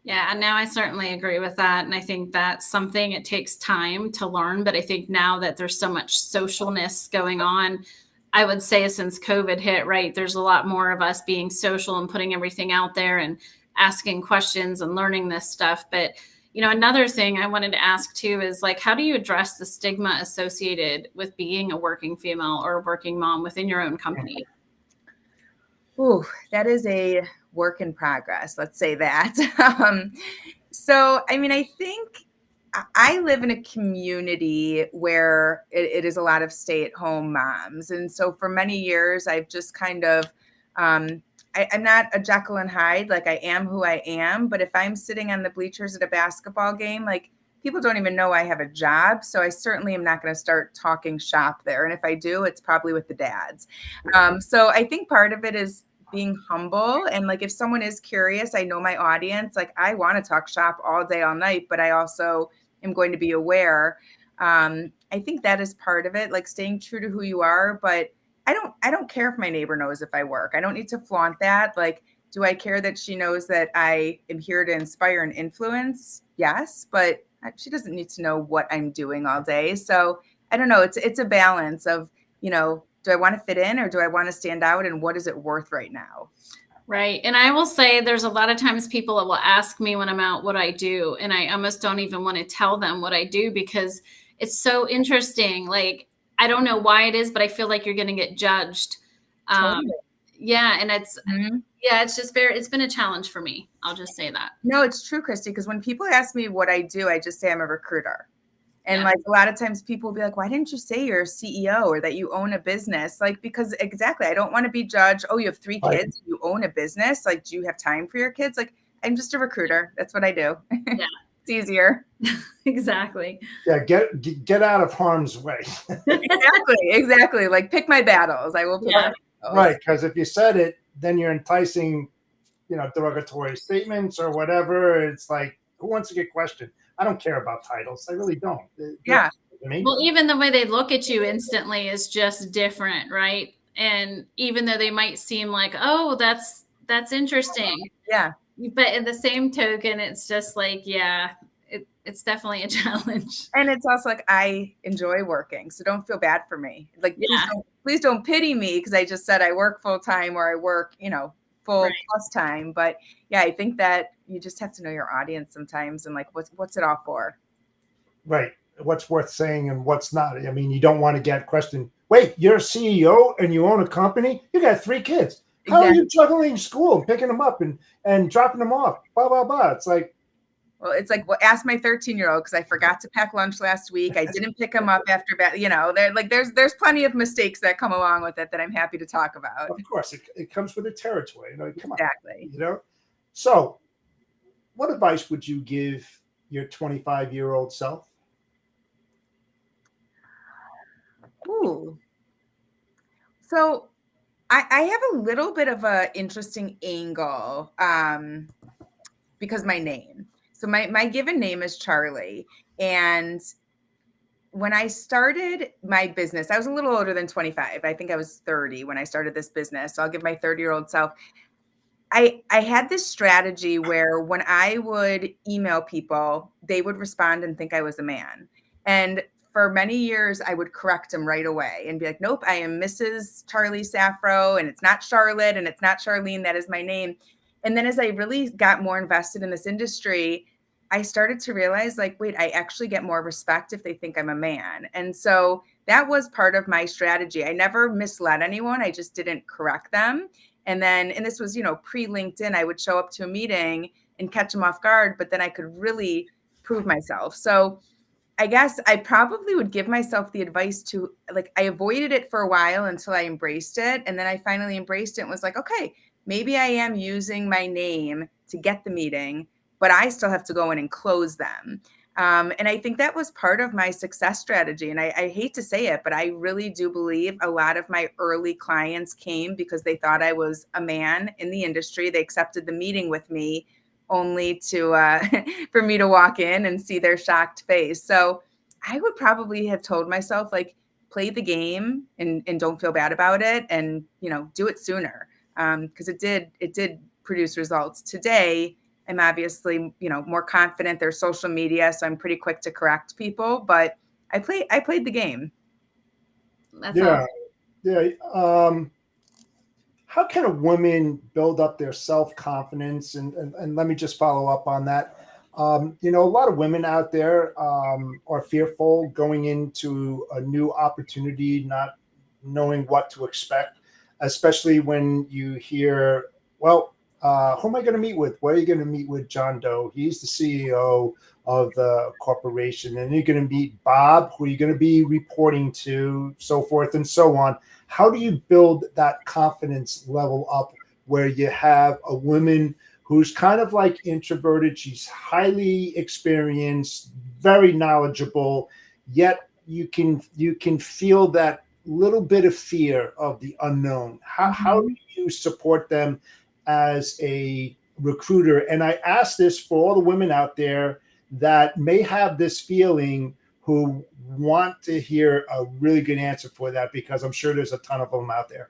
Yeah, and now I certainly agree with that. And I think that's something it takes time to learn. But I think now that there's so much socialness going on, I would say since COVID hit, right, there's a lot more of us being social and putting everything out there and asking questions and learning this stuff. But, another thing I wanted to ask too is like, how do you address the stigma associated with being a working female or a working mom within your own company? Ooh, that is a work in progress. Let's say that. So, I think I live in a community where it is a lot of stay-at-home moms. And so for many years, I've just kind of, I'm not a Jekyll and Hyde, like I am who I am. But if I'm sitting on the bleachers at a basketball game, like people don't even know I have a job. So I certainly am not going to start talking shop there. And if I do, it's probably with the dads. So I think part of it is being humble. And like, if someone is curious, I know my audience, like I want to talk shop all day, all night, but I also am going to be aware. I think that is part of it, like staying true to who you are. But I don't care if my neighbor knows if I work. I don't need to flaunt that. Like, do I care that she knows that I am here to inspire and influence? Yes, but she doesn't need to know what I'm doing all day. So I don't know. It's a balance of, do I want to fit in or do I want to stand out? And what is it worth right now? Right. And I will say there's a lot of times people that will ask me when I'm out what I do. And I almost don't even want to tell them what I do because it's so interesting. Like, I don't know why it is, but I feel like you're going to get judged. Totally. Yeah. And it's just it's been a challenge for me. I'll just say that. No, it's true, Kristy, because when people ask me what I do, I just say I'm a recruiter. And like a lot of times people will be like, why didn't you say you're a CEO or that you own a business? Like, because exactly, I don't want to be judged. Oh, you have 3 kids, you own a business. Like, do you have time for your kids? Like, I'm just a recruiter. That's what I do. Yeah. It's easier. Exactly. Yeah, get out of harm's way. Exactly. Like, pick my battles. I will pick my battles. Right, because if you said it, then you're enticing, derogatory statements or whatever. It's like, who wants to get questioned? I don't care about titles. I really don't. Yeah. Well, even the way they look at you instantly is just different, right? And even though they might seem like, oh, that's interesting. Yeah. But in the same token, it's just like, it's definitely a challenge. And it's also like, I enjoy working, so don't feel bad for me. Like, please don't pity me because I just said I work full time or I work, full plus time. But yeah, I think that you just have to know your audience sometimes and like, what's it all for? Right. What's worth saying and what's not. I mean, you don't want to get questioned. Wait, you're a CEO and you own a company? You got 3 kids. How are you juggling school and picking them up and dropping them off? Blah, blah, blah. It's like, ask my 13-year-old because I forgot to pack lunch last week. I didn't pick him up after there's plenty of mistakes that come along with it that I'm happy to talk about. Of course, it comes with the territory. Come exactly. on. So what advice would you give your 25-year-old self? Ooh. So I have a little bit of an interesting angle because my name. So my given name is Charlie. And when I started my business, I was a little older than 25. I think I was 30 when I started this business. So I'll give my 30-year-old self. I had this strategy where when I would email people, they would respond and think I was a man. And for many years, I would correct them right away and be like, nope, I am Mrs. Charlie Saffro, and it's not Charlotte, and it's not Charlene. That is my name. And then as I really got more invested in this industry, I started to realize, like, wait, I actually get more respect if they think I'm a man. And so that was part of my strategy. I never misled anyone. I just didn't correct them. And then, and this was, pre LinkedIn, I would show up to a meeting and catch them off guard, but then I could really prove myself. So I guess I probably would give myself the advice to, like, I avoided it for a while until I embraced it. And then I finally embraced it and was like, okay, maybe I am using my name to get the meeting, but I still have to go in and close them. And I think that was part of my success strategy. And I hate to say it, but I really do believe a lot of my early clients came because they thought I was a man in the industry. They accepted the meeting with me only to for me to walk in and see their shocked face. So I would probably have told myself, like, play the game and don't feel bad about it, and do it sooner, because it did produce results. Today, I'm obviously more confident. There's social media, so I'm pretty quick to correct people. But I played the game. That's Yeah, awesome. yeah. How can a woman build up their self-confidence? And let me just follow up on that. A lot of women out there are fearful going into a new opportunity, not knowing what to expect, especially when you hear, well, who am I going to meet with? Where are you going to meet with John Doe? He's the CEO of the corporation. And you're going to meet Bob, who you're going to be reporting to, so forth and so on. How do you build that confidence level up where you have a woman who's kind of like introverted? She's highly experienced, very knowledgeable, yet you can feel that little bit of fear of the unknown. How do you support them as a recruiter? And I ask this for all the women out there that may have this feeling, who want to hear a really good answer for that, because I'm sure there's a ton of them out there.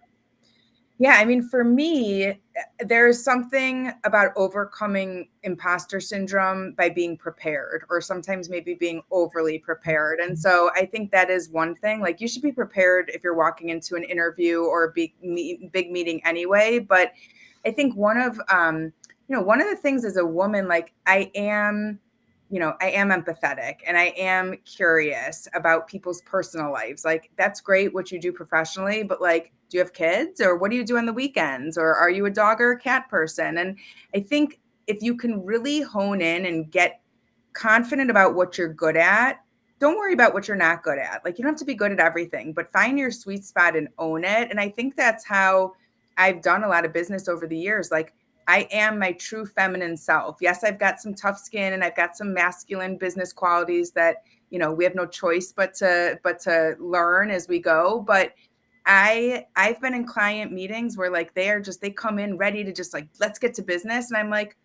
Yeah, I mean, for me, there's something about overcoming imposter syndrome by being prepared, or sometimes maybe being overly prepared. And so I think that is one thing. Like, you should be prepared if you're walking into an interview or a big meeting anyway. But I think one of the things as a woman, like, I am empathetic and I am curious about people's personal lives. Like, that's great what you do professionally, but, like, do you have kids, or what do you do on the weekends? Or are you a dog or a cat person? And I think if you can really hone in and get confident about what you're good at, don't worry about what you're not good at. Like, you don't have to be good at everything, but find your sweet spot and own it. And I think that's how I've done a lot of business over the years. Like, I am my true feminine self. Yes, I've got some tough skin and I've got some masculine business qualities that, we have no choice but to learn as we go. But I've been in client meetings where, like, they come in ready to just, like, let's get to business. And I'm like,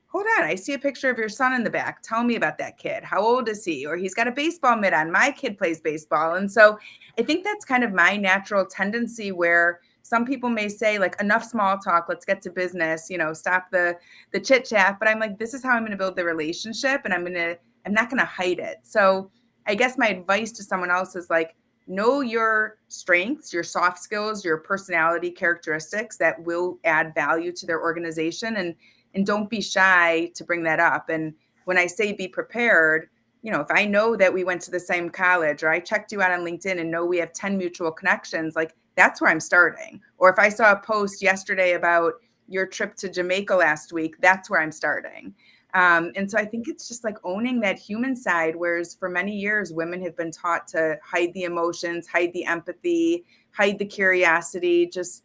hold on, I see a picture of your son in the back. Tell me about that kid. How old is he? Or he's got a baseball mitt on. My kid plays baseball. And so I think that's kind of my natural tendency, where some people may say, like, enough small talk, let's get to business, stop the chit chat. But I'm like, this is how I'm going to build the relationship, and I'm not going to hide it. So I guess my advice to someone else is, like, know your strengths, your soft skills, your personality characteristics that will add value to their organization, and don't be shy to bring that up. And when I say be prepared, if I know that we went to the same college, or I checked you out on LinkedIn and know we have 10 mutual connections, like, that's where I'm starting. Or if I saw a post yesterday about your trip to Jamaica last week, that's where I'm starting. And so I think it's just, like, owning that human side, whereas for many years, women have been taught to hide the emotions, hide the empathy, hide the curiosity, just,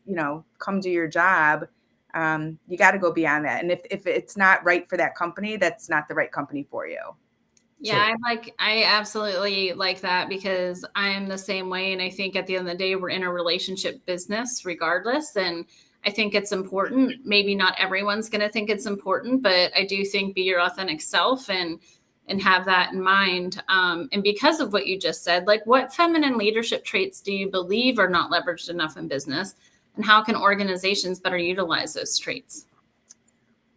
come do your job. You got to go beyond that. And if it's not right for that company, that's not the right company for you. Yeah, I absolutely like that, because I am the same way. And I think at the end of the day, we're in a relationship business regardless. And I think it's important. Maybe not everyone's going to think it's important, but I do think be your authentic self and have that in mind. And because of what you just said, like what feminine leadership traits do you believe are not leveraged enough in business? And how can organizations better utilize those traits?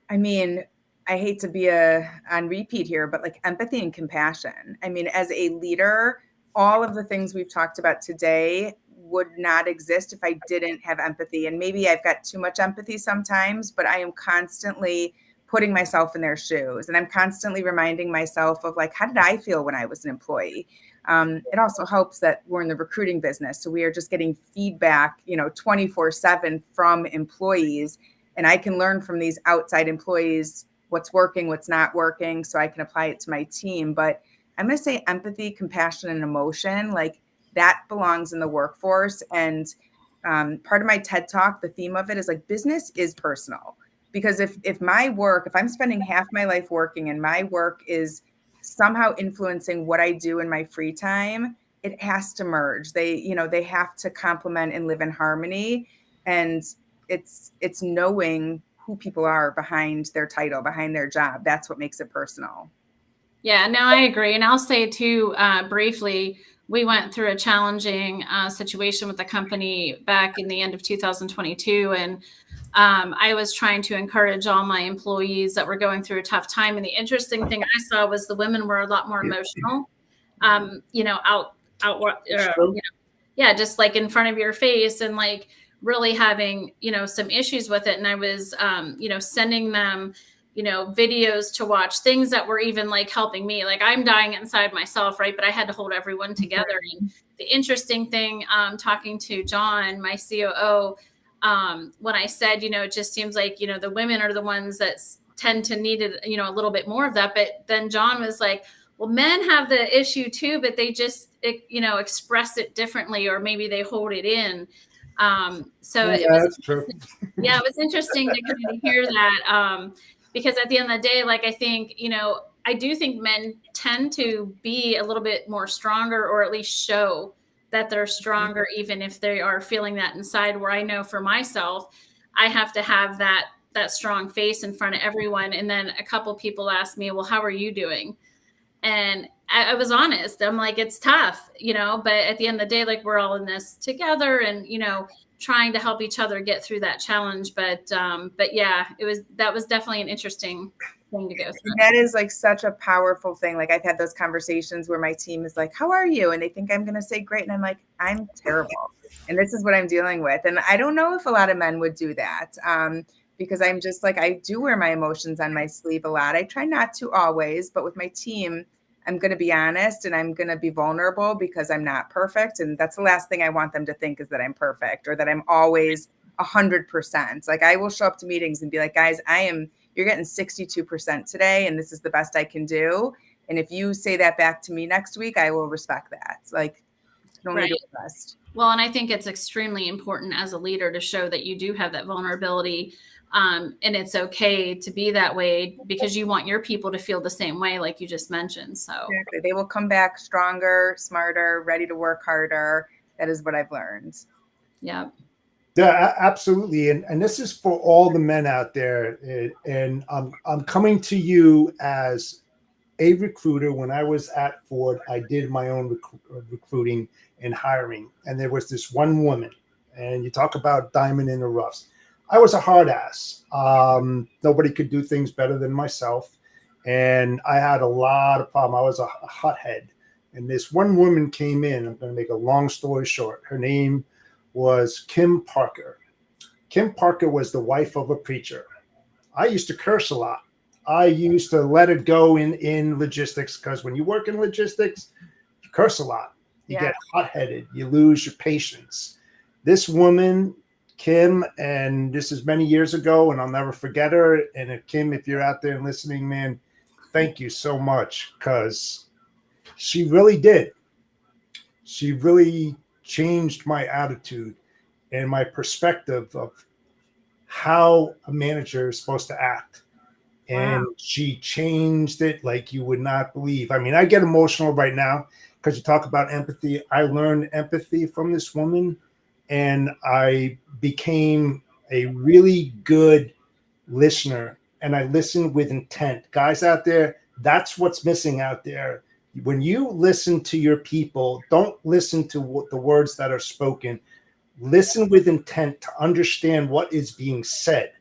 I mean, I hate to be on repeat here, but like empathy and compassion. I mean, as a leader, all of the things we've talked about today would not exist if I didn't have empathy. And maybe I've got too much empathy sometimes, but I am constantly putting myself in their shoes. And I'm constantly reminding myself of like, how did I feel when I was an employee? It also helps that we're in the recruiting business. So we are just getting feedback, 24/7 from employees. And I can learn from these outside employees what's working, what's not working, so I can apply it to my team. But I'm going to say empathy, compassion, and emotion, like that belongs in the workforce. And part of my TED Talk, the theme of it is like business is personal. Because if I'm spending half my life working and my work is somehow influencing what I do in my free time, it has to merge. They have to complement and live in harmony. And it's knowing who people are behind their title, behind their job. That's what makes it personal. Yeah, no, I agree. And I'll say too, briefly, we went through a challenging situation with the company back in the end of 2022. And I was trying to encourage all my employees that were going through a tough time. And the interesting thing I saw was the women were a lot more emotional, just like in front of your face and like really having, some issues with it. And I was, sending them, videos to watch, things that were even like helping me. Like I'm dying inside myself, right? But I had to hold everyone together. And the interesting thing, talking to John, my COO, when I said, it just seems like, the women are the ones that tend to need it, a little bit more of that. But then John was like, well, men have the issue too, but they just, express it differently, or maybe they hold it in. That's true. Yeah, it was interesting to kind of hear that. Because at the end of the day, like, I think, I do think men tend to be a little bit more stronger, or at least show that they're stronger, even if they are feeling that inside, where I know for myself, I have to have that strong face in front of everyone. And then a couple people asked me, well, how are you doing? And I was honest. I'm like, it's tough, but at the end of the day, like we're all in this together and, trying to help each other get through that challenge. But yeah, that was definitely an interesting thing to go through. That is like such a powerful thing. Like I've had those conversations where my team is like, how are you? And they think I'm going to say great. And I'm like, I'm terrible. And this is what I'm dealing with. And I don't know if a lot of men would do that. Because I'm just like, I do wear my emotions on my sleeve a lot. I try not to always, but with my team, I'm going to be honest and I'm going to be vulnerable because I'm not perfect. And that's the last thing I want them to think, is that I'm perfect or that I'm always 100%. Like I will show up to meetings and be like, guys, you're getting 62% today. And this is the best I can do. And if you say that back to me next week, I will respect that. Like, don't need to rest. Well, and I think it's extremely important as a leader to show that you do have that vulnerability. And it's okay to be that way, because you want your people to feel the same way, like you just mentioned. So exactly. They will come back stronger, smarter, ready to work harder. That is what I've learned. Yeah. Yeah, absolutely. And this is for all the men out there. And I'm coming to you as a recruiter. When I was at Ford, I did my own recruiting and hiring. And there was this one woman, and you talk about diamond in the roughs. I was a hard ass. Nobody could do things better than myself. And I had a lot of problems. I was a hothead. And this one woman came in. I'm going to make a long story short. Her name was Kim Parker. Kim Parker was the wife of a preacher. I used to curse a lot. I used to let it go in logistics, because when you work in logistics, you curse a lot. You get hot-headed. You lose your patience. This woman, Kim, and this is many years ago, and I'll never forget her. And Kim, if you're out there and listening, man, thank you so much, because she really did. She really changed my attitude and my perspective of how a manager is supposed to act. And she changed it like you would not believe. I mean, I get emotional right now because you talk about empathy. I learned empathy from this woman, and I became a really good listener, and I listen with intent. Guys out there, that's what's missing out there. When you listen to your people, don't listen to the words that are spoken. Listen with intent to understand what is being said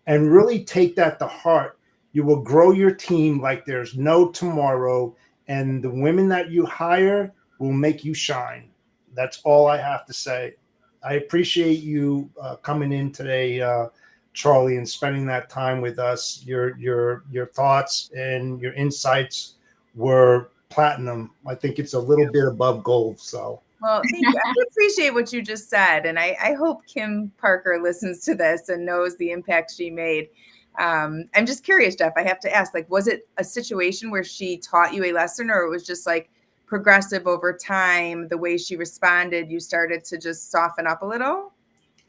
and really take that to heart. You will grow your team like there's no tomorrow, and the women that you hire will make you shine. That's all I have to say. I appreciate you coming in today, Charlie, and spending that time with us. Your thoughts and your insights were platinum. I think it's a little bit above gold. So. Well, thank you. I appreciate what you just said. And I hope Kim Parker listens to this and knows the impact she made. I'm just curious, Jeff, I have to ask, like, was it a situation where she taught you a lesson, or it was just like progressive over time, the way she responded, you started to just soften up a little?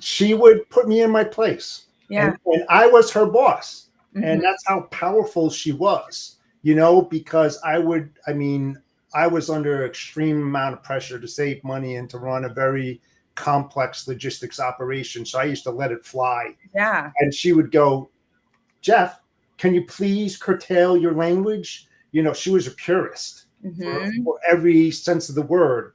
She would put me in my place. Yeah. And I was her boss. Mm-hmm. And that's how powerful she was, because I was under extreme amount of pressure to save money and to run a very complex logistics operation. So I used to let it fly. Yeah. And she would go, Jeff, can you please curtail your language? She was a purist for every sense of the word.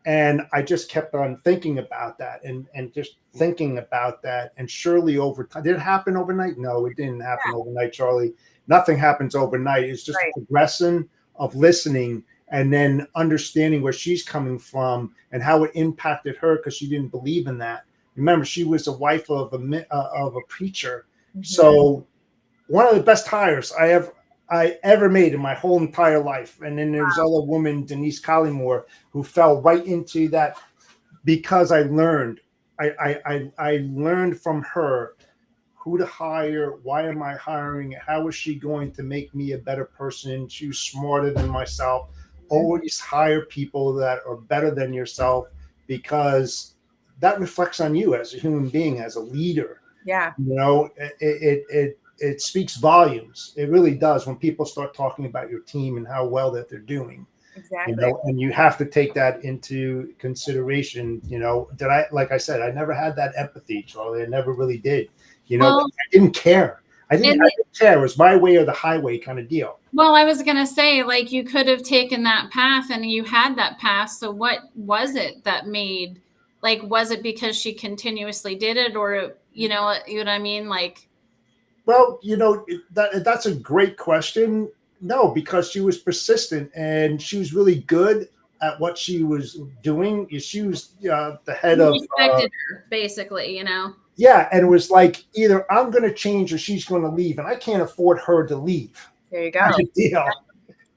And I just kept on thinking about that and just thinking about that. And surely over time, did it happen overnight? No, it didn't happen overnight, Charlie. Nothing happens overnight. It's just a progression of listening and then understanding where she's coming from and how it impacted her, because she didn't believe in that. Remember, she was a wife of a preacher. Mm-hmm. So one of the best hires I ever made in my whole entire life. And then there was other woman, Denise Collymore, who fell right into that because I learned. I learned from her who to hire, why am I hiring, how is she going to make me a better person? She was smarter than myself. Always hire people that are better than yourself, because that reflects on you as a human being, as a leader. Yeah. It speaks volumes. It really does when people start talking about your team and how well that they're doing. Exactly. And you have to take that into consideration. Like I said, I never had that empathy, Charlie. I never really did. I didn't care. I didn't care. It was my way or the highway kind of deal. Well, I was going to say, like, you could have taken that path and you had that path. So what was it that made, like, was it because she continuously did it, or, you know what I mean? Like, well, that's a great question. No, because she was persistent and she was really good at what she was doing. She was the head of. Respected her, basically, Yeah, and it was like either I'm going to change or she's going to leave, and I can't afford her to leave. There you go. That's a deal.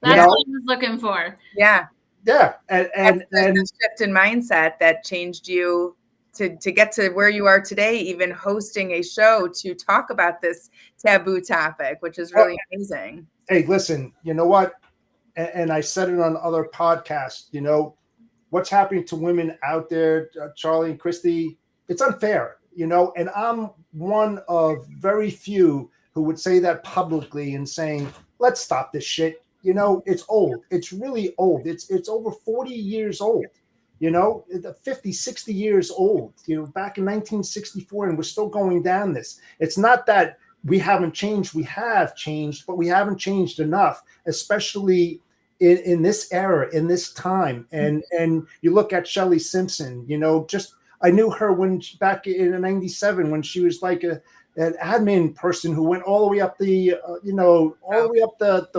That's what I was looking for. Yeah. Yeah, and a shift in mindset that changed you to get to where you are today, even hosting a show to talk about this taboo topic, which is really amazing. Hey, listen, you know what? And I said it on other podcasts, what's happening to women out there, Charlie and Kristy, it's unfair, and I'm one of very few who would say that publicly and saying, let's stop this shit. It's old. It's really old. It's over 40 years old, 50, 60 years old, back in 1964, and we're still going down this. It's not that we haven't changed. We have changed, but we haven't changed enough, especially in this era, in this time. And you look at Shelley Simpson, I knew her back in '97 when she was like an admin person who went all the way up the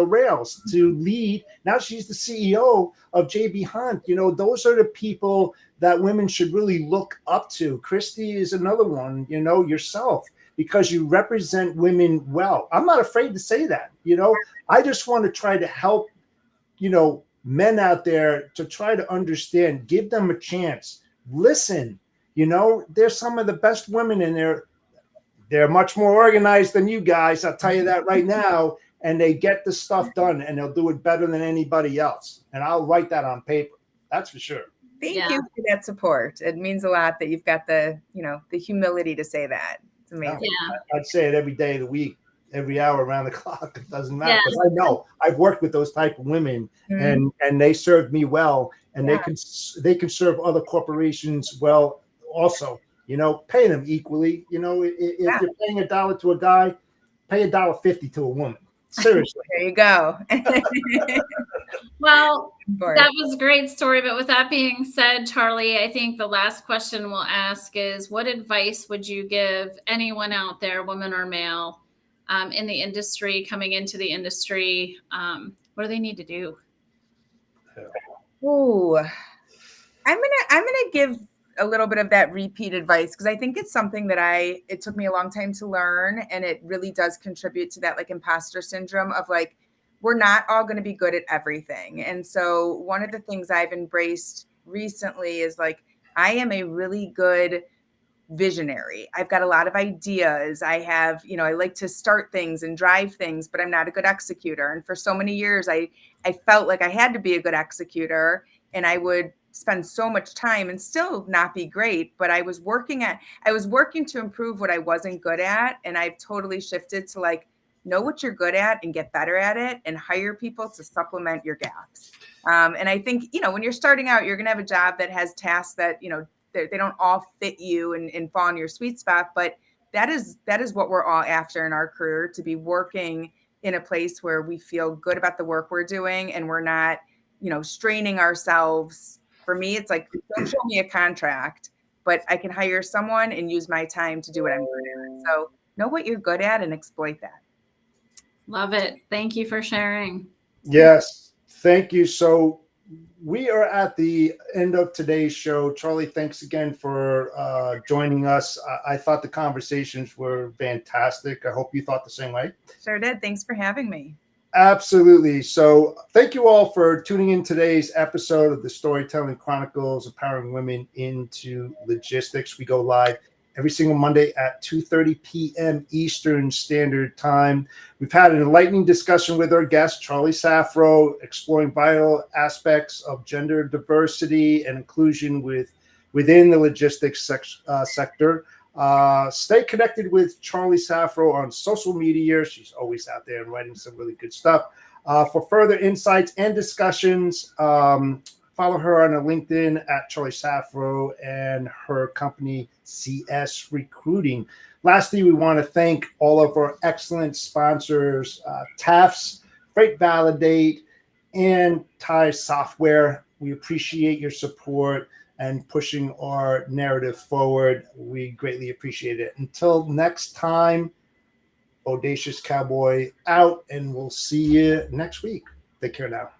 rails to lead. Now she's the CEO of JB Hunt. Those are the people that women should really look up to. Kristy is another one, yourself, because you represent women well. I'm not afraid to say that. I just want to try to help, men out there to try to understand, give them a chance, listen. There's some of the best women in there. They're much more organized than you guys. I'll tell you that right now. And they get the stuff done, and they'll do it better than anybody else. And I'll write that on paper. That's for sure. Thank you for that support. It means a lot that you've got the humility to say that. It's amazing. Yeah. I'd say it every day of the week, every hour around the clock. It doesn't matter, because I know I've worked with those type of women, and they served me well, and they can serve other corporations well also. paying them equally. If you're paying $1 to a guy, pay $1.50 to a woman. Seriously. There you go. Well, that was a great story. But with that being said, Charlie, I think the last question we'll ask is, what advice would you give anyone out there, woman or male, in the industry, coming into the industry? What do they need to do? Ooh, I'm gonna give a little bit of that repeat advice, because I think it's something that it took me a long time to learn, and it really does contribute to that like imposter syndrome of like, we're not all going to be good at everything. And so one of the things I've embraced recently is like, I am a really good visionary. I've got a lot of ideas. I have, I like to start things and drive things, but I'm not a good executor. And for so many years, I felt like I had to be a good executor, and I would spend so much time and still not be great. But I was working to improve what I wasn't good at. And I've totally shifted to like, know what you're good at and get better at it, and hire people to supplement your gaps. And I think, when you're starting out, you're going to have a job that has tasks that, they don't all fit you and fall in your sweet spot. But that is what we're all after in our career, to be working in a place where we feel good about the work we're doing, and we're not, straining ourselves. For me, it's like, don't show me a contract, but I can hire someone and use my time to do what I'm good at. So know what you're good at and exploit that. Love it. Thank you for sharing. Yes, thank you. So we are at the end of today's show. Charlie, thanks again for joining us. I thought the conversations were fantastic. I hope you thought the same way. Sure did. Thanks for having me. Absolutely. So thank you all for tuning in today's episode of the Storytelling Chronicles, Empowering Women into Logistics. We go live every single Monday at 2:30 p.m. Eastern Standard Time. We've had an enlightening discussion with our guest, Charlie Saffro, exploring vital aspects of gender diversity and inclusion within the logistics sector. Stay connected with Charlie Saffro on social media. She's always out there and writing some really good stuff. For further insights and discussions, follow her on LinkedIn at Charlie Saffro and her company CS Recruiting. Lastly, we want to thank all of our excellent sponsors, TAFS, Freight Validate, and Thai Software. We appreciate your support and pushing our narrative forward. We greatly appreciate it. Until next time, Audacious Cowboy out, and we'll see you next week. Take care now.